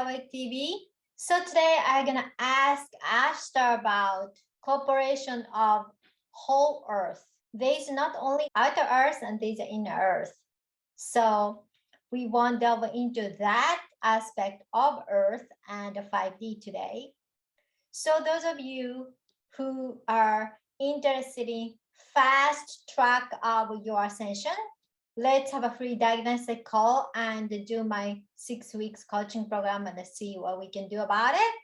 Awake TV. So today I'm gonna ask Ashtar about cooperation of whole Earth. There's not only outer Earth and there's inner Earth. So we want to delve into that aspect of Earth and 5D today. So those of you who are interested in fast track of your ascension, let's have a free diagnostic call and do my 6 weeks coaching program and see what we can do about it.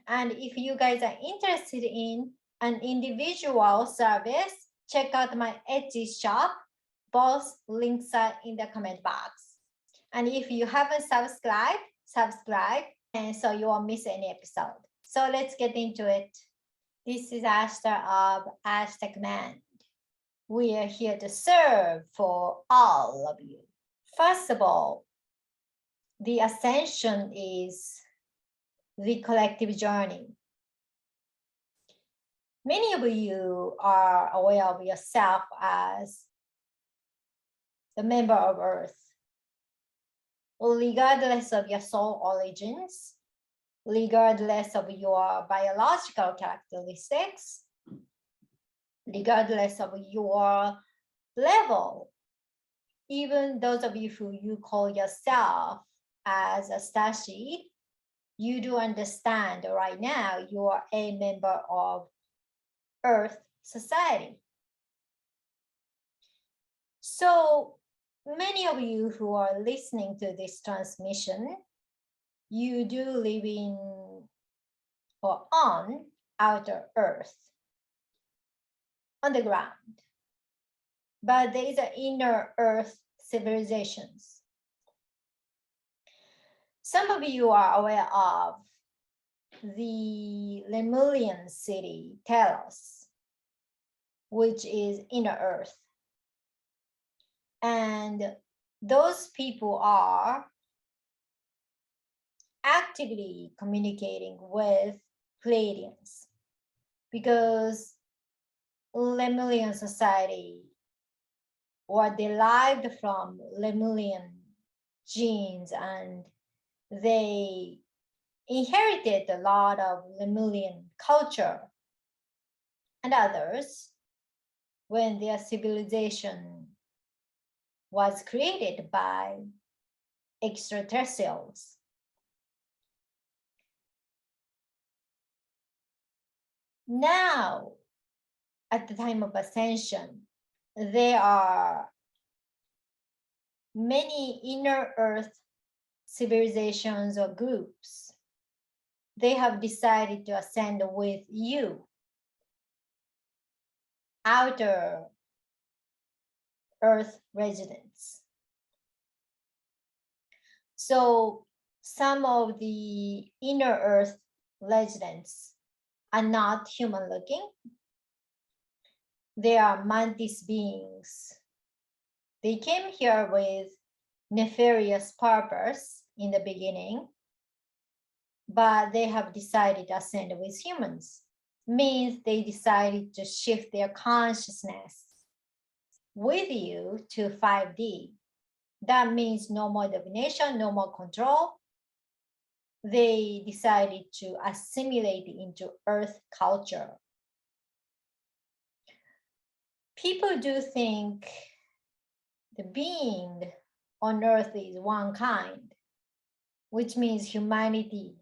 And if you guys are interested in an individual service, check out my Etsy shop. Both links are in the comment box. And if you haven't subscribed, subscribe, and so you won't miss any episode. So let's get into it. This is Ashtar of Ashtar Command. We are here to serve for all of you. First of all, the ascension is the collective journey. Many of you are aware of yourself as the member of Earth. Regardless of your soul origins, regardless of your biological characteristics, regardless of your level, even those of you who you call yourself as a star seed, you do understand right now you are a member of Earth society. So many of you who are listening to this transmission, you do live in or on outer Earth, on the ground. But there is an inner Earth civilizations. Some of you are aware of the Lemurian city, Telos, which is inner Earth. And those people are actively communicating with Pleiadians because Lemurian society were derived from Lemurian genes, and they inherited a lot of Lemurian culture and others when their civilization was created by extraterrestrials. Now, at the time of ascension, there are many inner Earth civilizations or groups. They have decided to ascend with you, outer Earth residents. So some of the inner Earth residents are not human looking. They are mantis beings. They came here with nefarious purpose in the beginning, but they have decided to ascend with humans. Means they decided to shift their consciousness with you to 5D. That means no more domination, no more control. They decided to assimilate into Earth culture. People do think the being on Earth is one kind, which means humanity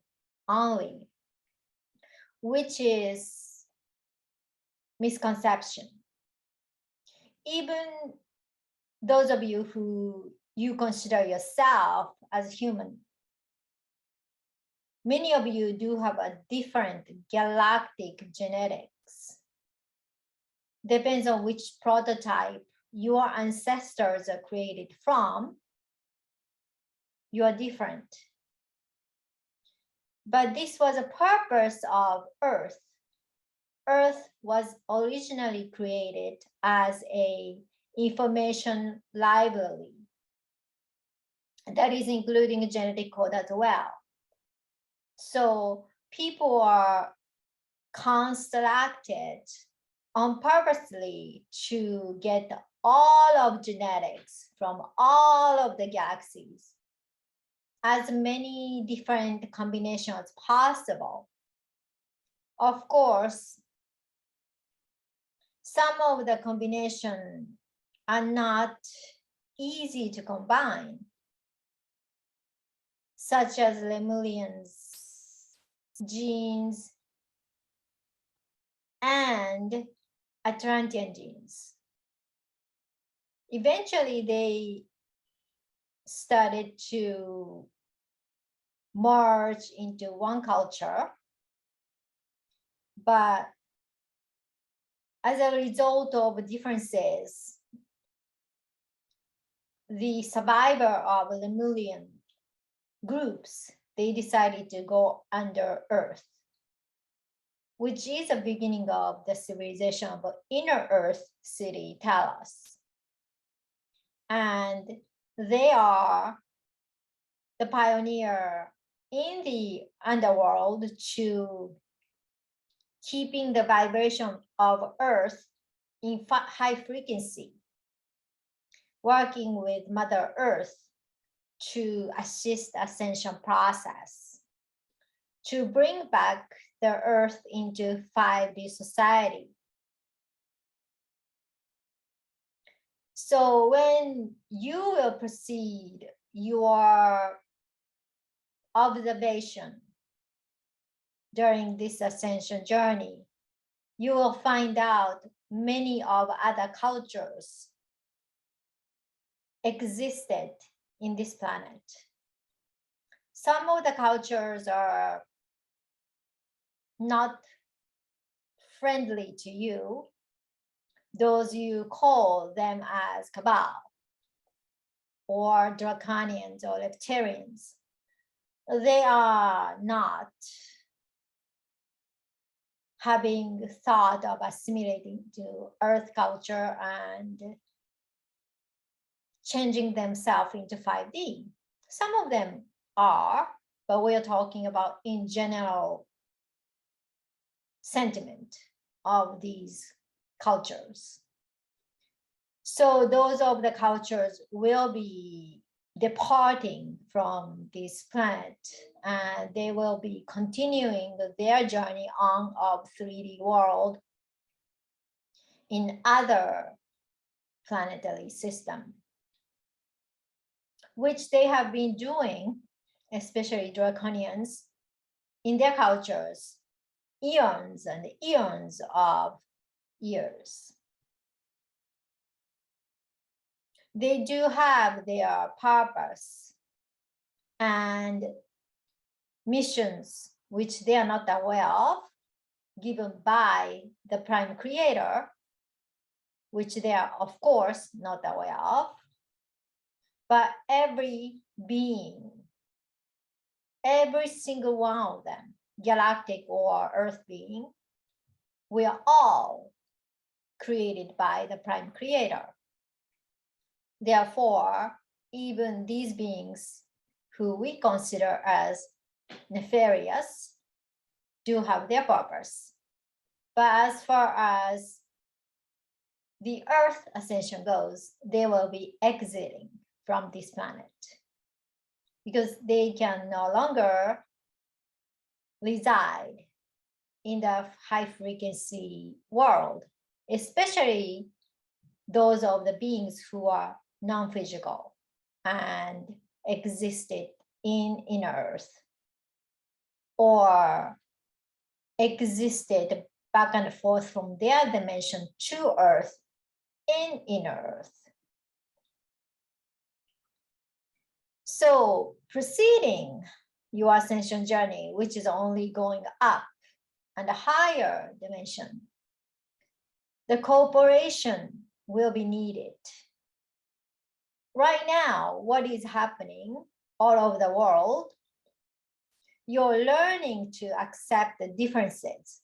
only, which is misconception. Even those of you who you consider yourself as human, many of you do have a different galactic genetics. Depends on which prototype your ancestors are created from, you are different. But this was a purpose of Earth. Earth was originally created as a information library that is including a genetic code as well. So people are constructed on purposely to get all of genetics from all of the galaxies as many different combinations as possible. Of course, some of the combinations are not easy to combine, such as Lemurians genes and Atlantean genes. Eventually, they started to merge into one culture, but as a result of differences, the survivor of Lemurian groups, they decided to go under earth, which is the beginning of the civilization of inner earth city, Talos. And they are the pioneer in the underworld to keeping the vibration of earth in high frequency, working with Mother Earth to assist the ascension process, to bring back the earth into 5D society. So when you will proceed your observation during this ascension journey, you will find out many of other cultures existed in this planet. Some of the cultures are not friendly to you. Those you call them as Cabal or Draconians or Reptilians. They are not having thought of assimilating to Earth culture and changing themselves into 5D. Some of them are, but we are talking about in general sentiment of these cultures. So those of the cultures will be departing from this planet, and they will be continuing their journey on of 3D world in other planetary system, which they have been doing, especially Draconians, in their cultures, eons and eons of years. They do have their purpose and missions, which they are not aware of, given by the prime creator, which they are, of course, not aware of. But every being, every single one of them, galactic or earth being, we are all created by the prime creator. Therefore, even these beings who we consider as nefarious do have their purpose. But as far as the Earth ascension goes, they will be exiting from this planet because they can no longer reside in the high frequency world, especially those of the beings who are non-physical and existed in inner earth or existed back and forth from their dimension to earth in inner earth. So proceeding your ascension journey, which is only going up and a higher dimension, the cooperation will be needed. Right now, what is happening all over the world, you're learning to accept the differences.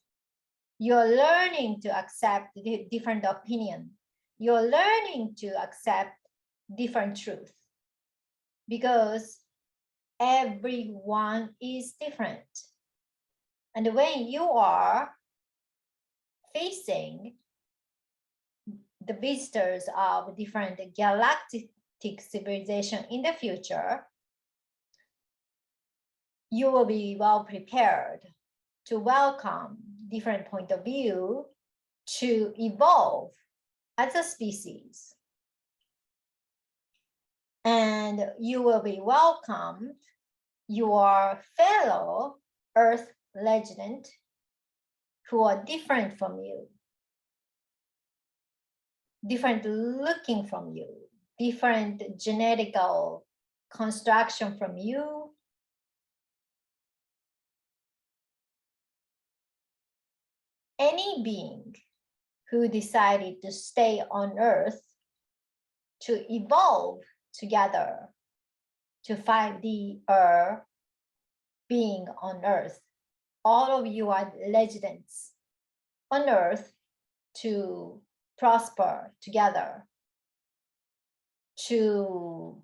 You're learning to accept the different opinion. You're learning to accept different truth because everyone is different. And when you are facing the visitors of different galactic civilization in the future, you will be well prepared to welcome different point of view to evolve as a species. And you will be welcomed your fellow Earth resident who are different from you, different looking from you, different genetical construction from you. Any being who decided to stay on Earth to evolve together to 5D being on Earth. All of you are residents on Earth to prosper together, to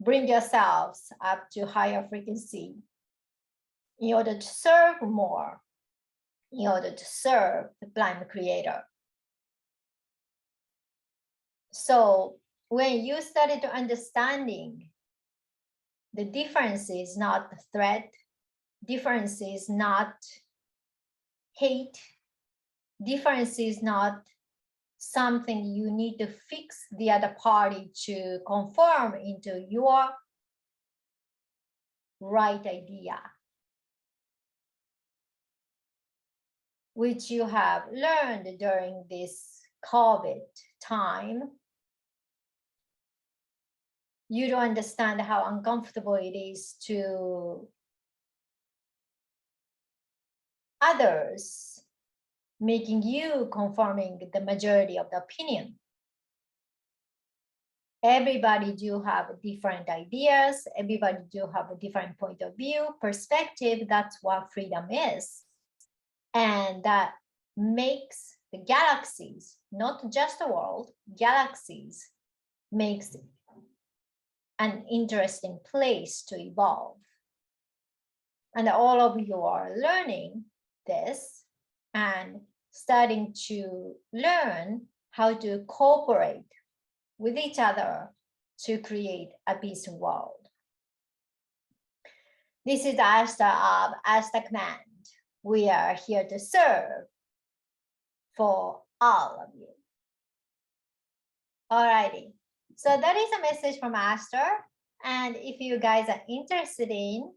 bring yourselves up to higher frequency in order to serve more, in order to serve the blind creator. So when you started to understanding the difference is not the threat, difference is not hate, difference is not something you need to fix the other party to conform into your right idea, which you have learned during this COVID time. You don't understand how uncomfortable it is to others making you conforming the majority of the opinion. Everybody do have different ideas. Everybody do have a different point of view, perspective. That's what freedom is. And that makes the galaxies, not just the world, galaxies makes an interesting place to evolve. And all of you are learning this and starting to learn how to cooperate with each other to create a peaceful world. This is Ashtar of Ashtar Command. We are here to serve for all of you. Alrighty, so that is a message from Ashtar. And if you guys are interested in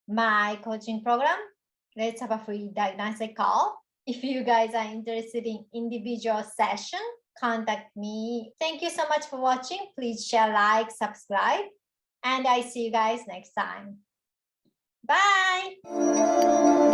my coaching program, let's have a free diagnostic call. If you guys are interested in individual session, contact me. Thank you so much for watching. Please share, like, subscribe, and I see you guys next time. Bye.